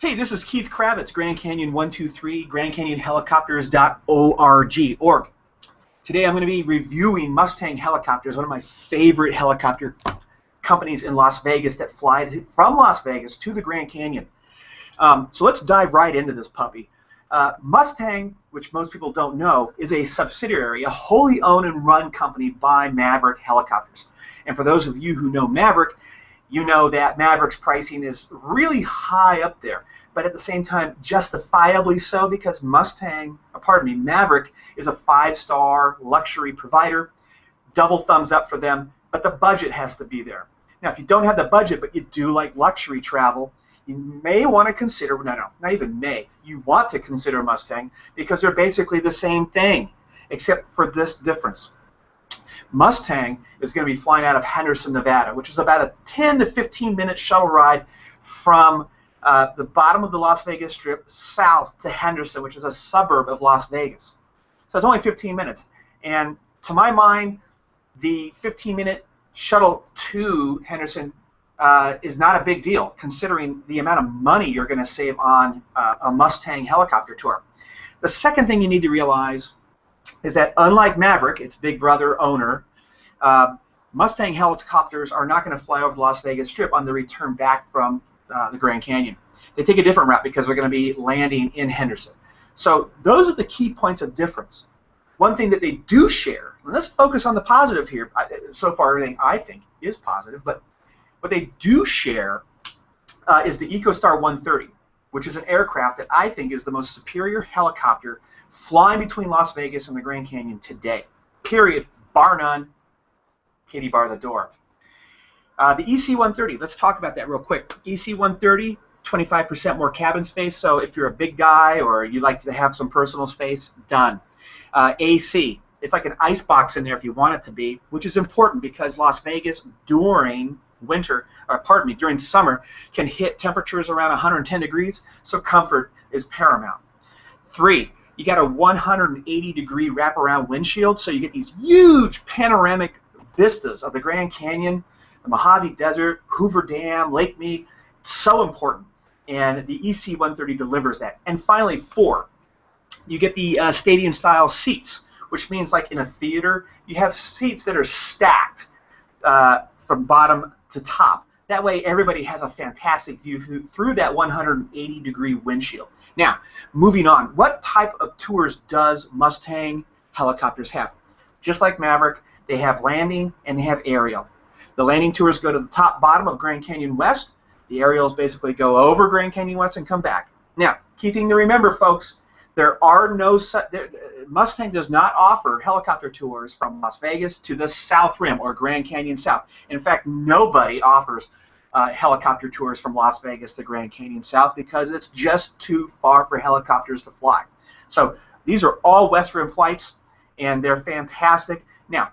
Hey, this is Keith Kravitz, Grand Canyon 123, GrandCanyonHelicopters.org. Today I'm going to be reviewing Mustang helicopters, one of my favorite helicopter companies in Las Vegas that fly from Las Vegas to the Grand Canyon. So let's dive right into this puppy. Mustang, which most people don't know, is a subsidiary, a wholly owned and run company by Maverick Helicopters. And for those of you who know Maverick, you know that Maverick's pricing is really high up there, but at the same time justifiably so, because Maverick is a 5-star luxury provider. Double thumbs up for them, but the budget has to be there. Now, if you don't have the budget, but you do like luxury travel, you may want to consider, not even may, you want to consider Mustang, because they're basically the same thing, except for this difference. Mustang is going to be flying out of Henderson, Nevada, which is about a 10 to 15 minute shuttle ride from the bottom of the Las Vegas Strip south to Henderson, which is a suburb of Las Vegas. So it's only 15 minutes. And to my mind, the 15-minute shuttle to Henderson is not a big deal, considering the amount of money you're going to save on a Mustang helicopter tour. The second thing you need to realize is that unlike Maverick, its big brother owner, Mustang helicopters are not going to fly over the Las Vegas Strip on the return back from the Grand Canyon. They take a different route because they're going to be landing in Henderson. So those are the key points of difference. One thing that they do share, and let's focus on the positive here. So far, everything I think is positive, but what they do share is the EcoStar 130, which is an aircraft that I think is the most superior helicopter flying between Las Vegas and the Grand Canyon today. Period. Bar none. Katie bar the door. The EC-130, let's talk about that real quick. EC-130, 25% more cabin space, so if you're a big guy or you like to have some personal space, done. AC, it's like an ice box in there if you want it to be, which is important because Las Vegas during during summer can hit temperatures around 110 degrees, so comfort is paramount. 3, you got a 180-degree wraparound windshield, so you get these huge panoramic vistas of the Grand Canyon, the Mojave Desert, Hoover Dam, Lake Mead. So important, and the EC-130 delivers that. And finally, 4, you get the stadium-style seats, which means like in a theater, you have seats that are stacked from bottom to top. That way, everybody has a fantastic view through that 180-degree windshield. Now, moving on, what type of tours does Mustang helicopters have? Just like Maverick, they have landing and they have aerial. The landing tours go to the bottom of Grand Canyon West. The aerials basically go over Grand Canyon West and come back. Now, key thing to remember, folks, Mustang does not offer helicopter tours from Las Vegas to the South Rim or Grand Canyon South. In fact, nobody offers helicopter tours from Las Vegas to Grand Canyon South because it's just too far for helicopters to fly. So these are all West Rim flights, and they're fantastic. Now,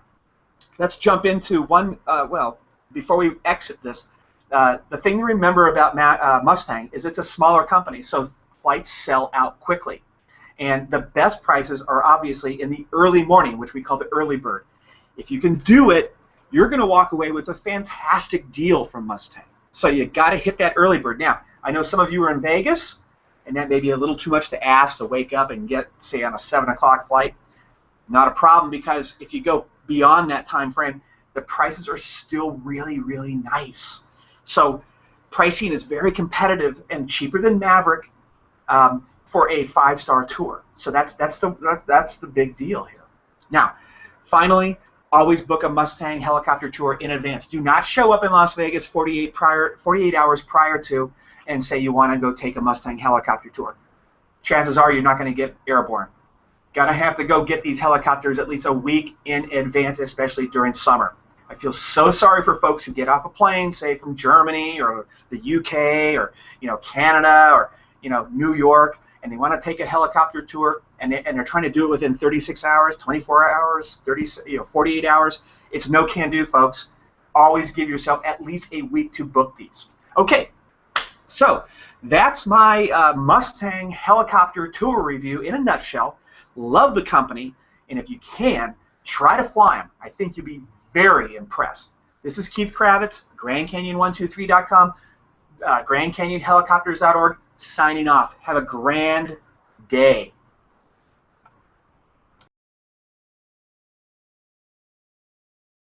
let's jump into one, before we exit this, the thing to remember about Mustang is it's a smaller company, so flights sell out quickly. And the best prices are obviously in the early morning, which we call the early bird. If you can do it, you're going to walk away with a fantastic deal from Mustang. So you got to hit that early bird. Now, I know some of you are in Vegas, and that may be a little too much to ask to wake up and get, say, on a 7 o'clock flight. Not a problem, because if you go beyond that time frame, the prices are still really, really nice. So pricing is very competitive and cheaper than Maverick for a 5-star tour. So that's the big deal here. Now, finally, always book a Mustang helicopter tour in advance. Do not show up in Las Vegas 48 hours prior to and say you want to go take a Mustang helicopter tour. Chances are you're not going to get airborne. Gotta have to go get these helicopters at least a week in advance, especially during summer. I feel so sorry for folks who get off a plane, say from Germany or the UK or Canada or New York, and they want to take a helicopter tour, and they're trying to do it within 36 hours, 24 hours, 48 hours. It's no can do, folks. Always give yourself at least a week to book these. Okay, so that's my Mustang helicopter tour review in a nutshell. Love the company, and if you can, try to fly them. I think you'll be very impressed. This is Keith Kravitz, GrandCanyon123.com, GrandCanyonHelicopters.org. signing off. Have a grand day.